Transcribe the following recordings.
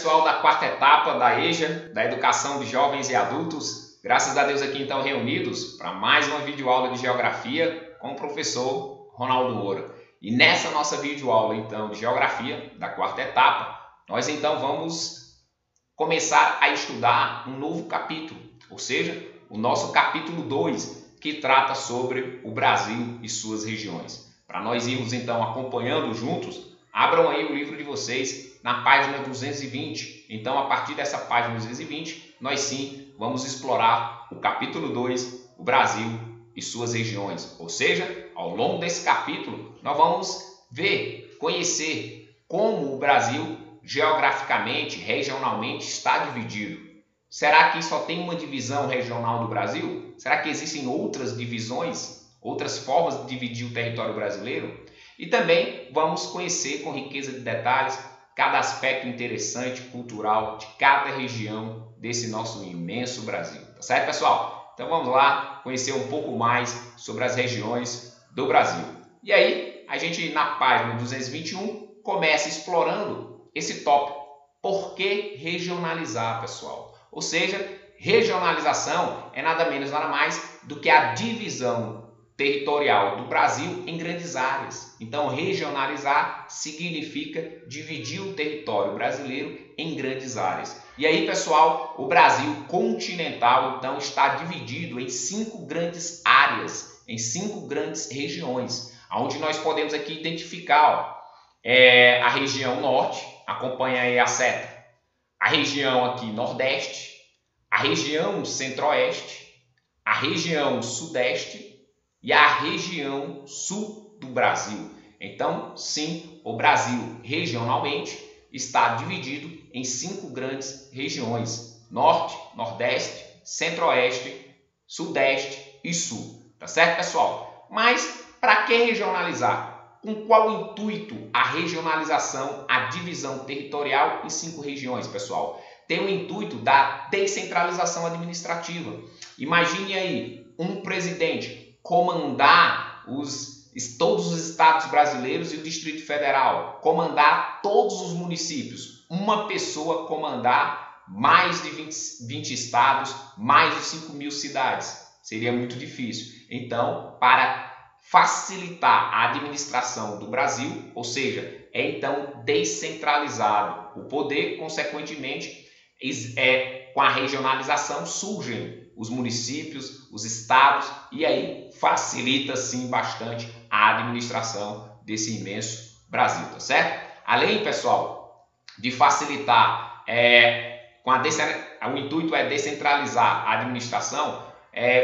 pessoal da quarta etapa da EJA, da Educação de Jovens e Adultos. Graças a Deus aqui então reunidos para mais uma videoaula de Geografia com o professor Ronaldo Moura. E nessa nossa videoaula então de Geografia da quarta etapa, nós então vamos começar a estudar um novo capítulo, ou seja, o nosso capítulo 2, que trata sobre o Brasil e suas regiões. Para nós irmos então acompanhando juntos, abram aí o livro de vocês na página 220. Então, a partir dessa página 220, nós sim vamos explorar o capítulo 2, o Brasil e suas regiões. Ou seja, ao longo desse capítulo, nós vamos ver, conhecer como o Brasil geograficamente, regionalmente está dividido. Será que só tem uma divisão regional do Brasil? Será que existem outras divisões, outras formas de dividir o território brasileiro? E também vamos conhecer com riqueza de detalhes cada aspecto interessante, cultural de cada região desse nosso imenso Brasil. Tá certo, pessoal? Então vamos lá conhecer um pouco mais sobre as regiões do Brasil. E aí, a gente na página 221 começa explorando esse tópico. Por que regionalizar, pessoal? Ou seja, regionalização é nada menos, nada mais do que a divisão territorial do Brasil em grandes áreas. Então, regionalizar significa dividir o território brasileiro em grandes áreas. E aí, pessoal, o Brasil continental, então, está dividido em 5 grandes áreas, em 5 grandes regiões, onde nós podemos aqui identificar a região norte, acompanha aí a seta, a região aqui nordeste, a região centro-oeste, a região sudeste, e a região sul do Brasil. Então, sim, o Brasil regionalmente está dividido em 5 grandes regiões: norte, nordeste, centro-oeste, sudeste e sul. Tá certo, pessoal? Mas para que regionalizar? Com qual intuito a regionalização, a divisão territorial em 5 regiões, pessoal? Tem o intuito da descentralização administrativa. Imagine aí um presidente comandar todos os estados brasileiros e o Distrito Federal, comandar todos os municípios, uma pessoa comandar mais de 20 estados, mais de 5.000 cidades. Seria muito difícil. Então, para facilitar a administração do Brasil, ou seja, é então descentralizado o poder, consequentemente, com a regionalização surgem os municípios, os estados, e aí facilita sim bastante a administração desse imenso Brasil, tá certo? Além, pessoal, de facilitar, o intuito é descentralizar a administração,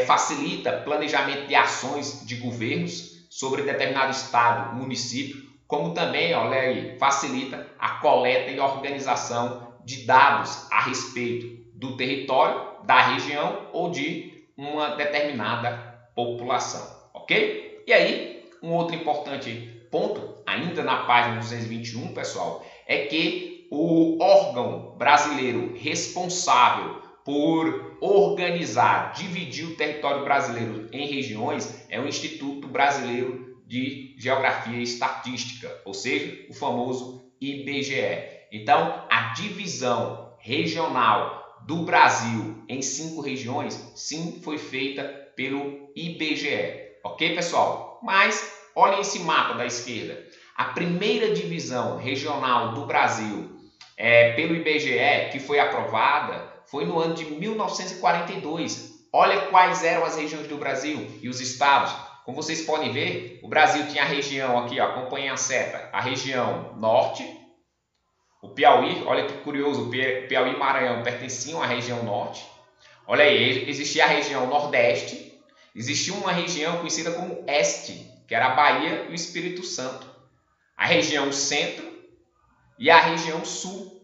facilita planejamento de ações de governos sobre determinado estado, município, como também, olha aí, facilita a coleta e organização de dados a respeito do território, da região ou de uma determinada população, ok? E aí, um outro importante ponto, ainda na página 221, pessoal, é que o órgão brasileiro responsável por organizar, dividir o território brasileiro em regiões é o Instituto Brasileiro de Geografia e Estatística, ou seja, o famoso IBGE. Então, a divisão regional do Brasil em 5 regiões, sim, foi feita pelo IBGE. Ok, pessoal? Mas, olhem esse mapa da esquerda. A primeira divisão regional do Brasil pelo IBGE, que foi aprovada, foi no ano de 1942. Olha quais eram as regiões do Brasil e os estados. Como vocês podem ver, o Brasil tinha a região aqui, ó, acompanhem a seta, a região norte. O Piauí, olha que curioso, o Piauí e Maranhão pertenciam à região norte. Olha aí, existia a região nordeste, existia uma região conhecida como este, que era a Bahia e o Espírito Santo. A região centro e a região sul,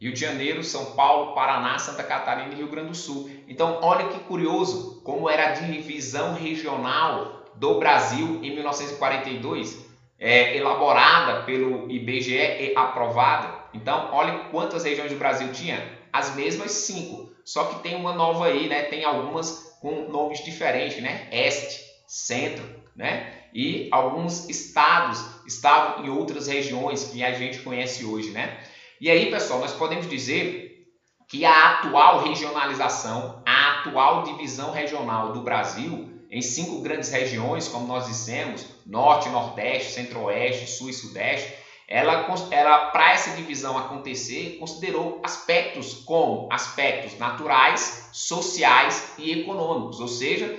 Rio de Janeiro, São Paulo, Paraná, Santa Catarina e Rio Grande do Sul. Então, olha que curioso como era a divisão regional do Brasil em 1942, elaborada pelo IBGE e aprovada. Então, olha quantas regiões do Brasil tinha. As mesmas 5, só que tem uma nova aí, né? Tem algumas com nomes diferentes, né? Este, centro, né? E alguns estados estavam em outras regiões que a gente conhece hoje, né? E aí, pessoal, nós podemos dizer que a atual regionalização, a atual divisão regional do Brasil em 5 grandes regiões, como nós dissemos, Norte, Nordeste, Centro-Oeste, Sul e Sudeste, ela para essa divisão acontecer, considerou aspectos como aspectos naturais, sociais e econômicos, ou seja,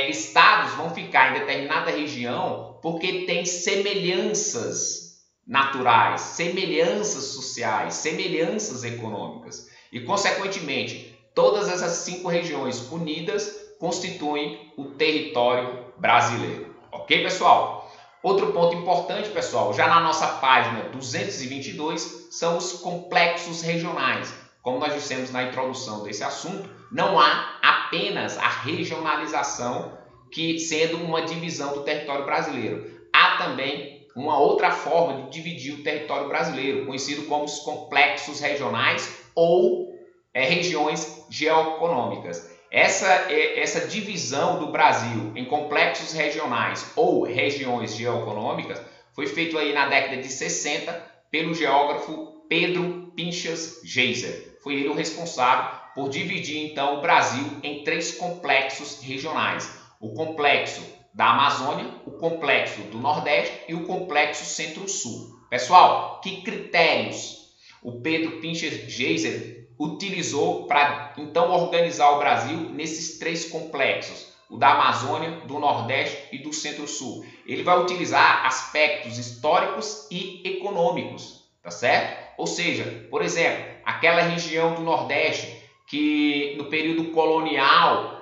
estados vão ficar em determinada região porque tem semelhanças naturais, semelhanças sociais, semelhanças econômicas e, consequentemente, todas essas 5 regiões unidas constituem o território brasileiro. Ok, pessoal? Outro ponto importante, pessoal, já na nossa página 222, são os complexos regionais. Como nós dissemos na introdução desse assunto, não há apenas a regionalização que sendo uma divisão do território brasileiro. Há também uma outra forma de dividir o território brasileiro, conhecido como os complexos regionais ou regiões geoeconômicas. Essa divisão do Brasil em complexos regionais ou regiões geoeconômicas foi feito aí na década de 60 pelo geógrafo Pedro Pinchas Geiser. Foi ele o responsável por dividir então o Brasil em 3 complexos regionais: o complexo da Amazônia, o complexo do Nordeste e o complexo Centro-Sul. Pessoal, que critérios o Pedro Pinchas Geiser utilizou para então organizar o Brasil nesses 3 complexos, o da Amazônia, do Nordeste e do Centro-Sul? Ele vai utilizar aspectos históricos e econômicos, tá certo? Ou seja, por exemplo, aquela região do Nordeste que no período colonial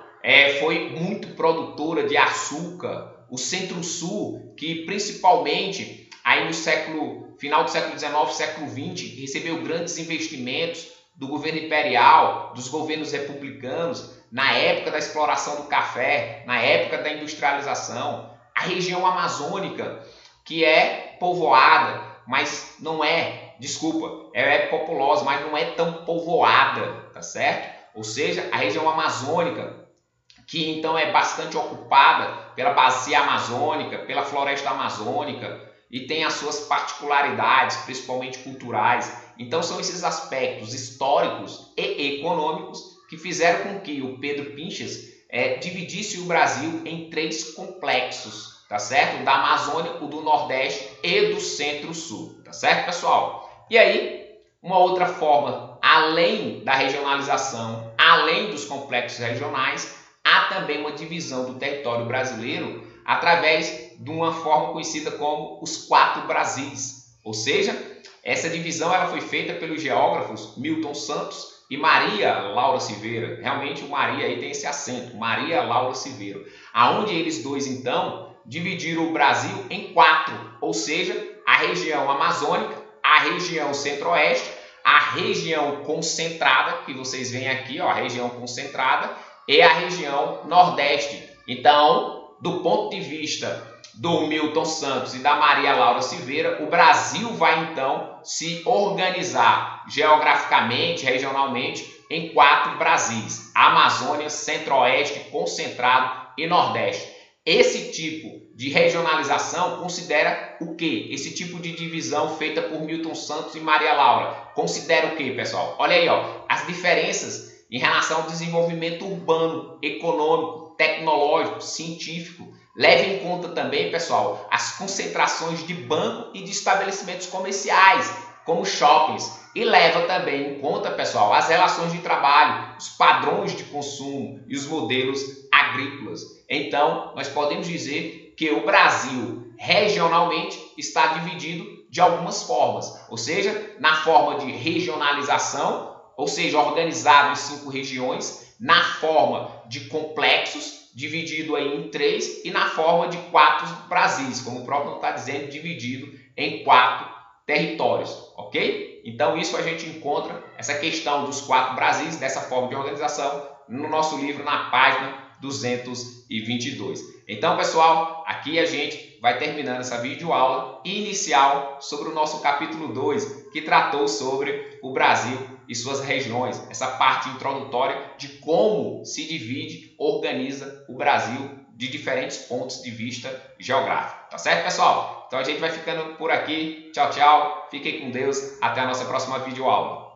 foi muito produtora de açúcar, o Centro-Sul, que principalmente aí no final do século XIX, século XX, recebeu grandes investimentos do governo imperial, dos governos republicanos, na época da exploração do café, na época da industrialização. A região amazônica, que é povoada, mas não é, é populosa, mas não é tão povoada, tá certo? Ou seja, a região amazônica, que então é bastante ocupada pela bacia amazônica, pela floresta amazônica, e tem as suas particularidades, principalmente culturais. Então são esses aspectos históricos e econômicos que fizeram com que o Pedro Pinchas dividisse o Brasil em 3 complexos, tá certo? O da Amazônia, o do Nordeste e do Centro-Sul, tá certo, pessoal? E aí, uma outra forma, além da regionalização, além dos complexos regionais, há também uma divisão do território brasileiro através de uma forma conhecida como os 4 Brasis. Ou seja, essa divisão ela foi feita pelos geógrafos Milton Santos e Maria Laura Silveira. Realmente o Maria aí tem esse acento, Maria Laura Silveira. Aonde eles dois então dividiram o Brasil em 4, ou seja, a região amazônica, a região centro-oeste, a região concentrada, que vocês veem aqui, ó, a região concentrada, e a região nordeste. Então, do ponto de vista do Milton Santos e da Maria Laura Silveira, o Brasil vai então se organizar geograficamente, regionalmente, em 4 Brasis: Amazônia, Centro-Oeste, Concentrado e Nordeste. Esse tipo de regionalização considera o quê? Esse tipo de divisão feita por Milton Santos e Maria Laura considera o quê, pessoal? Olha aí, ó, as diferenças em relação ao desenvolvimento urbano, econômico, tecnológico, científico. Leve em conta também, pessoal, as concentrações de banco e de estabelecimentos comerciais, como shoppings. E leva também em conta, pessoal, as relações de trabalho, os padrões de consumo e os modelos agrícolas. Então, nós podemos dizer que o Brasil, regionalmente, está dividido de algumas formas. Ou seja, na forma de regionalização, ou seja, organizado em 5 regiões, na forma de complexos, dividido aí em 3, e na forma de 4 Brasis, como o próprio está dizendo, dividido em 4 territórios, ok? Então isso a gente encontra, essa questão dos 4 Brasis, dessa forma de organização, no nosso livro, na página 222. Então, pessoal, aqui a gente vai terminando essa videoaula inicial sobre o nosso capítulo 2, que tratou sobre o Brasil e suas regiões, essa parte introdutória de como se divide, organiza o Brasil de diferentes pontos de vista geográfico. Tá certo, pessoal? Então a gente vai ficando por aqui. Tchau, tchau. Fiquem com Deus. Até a nossa próxima videoaula.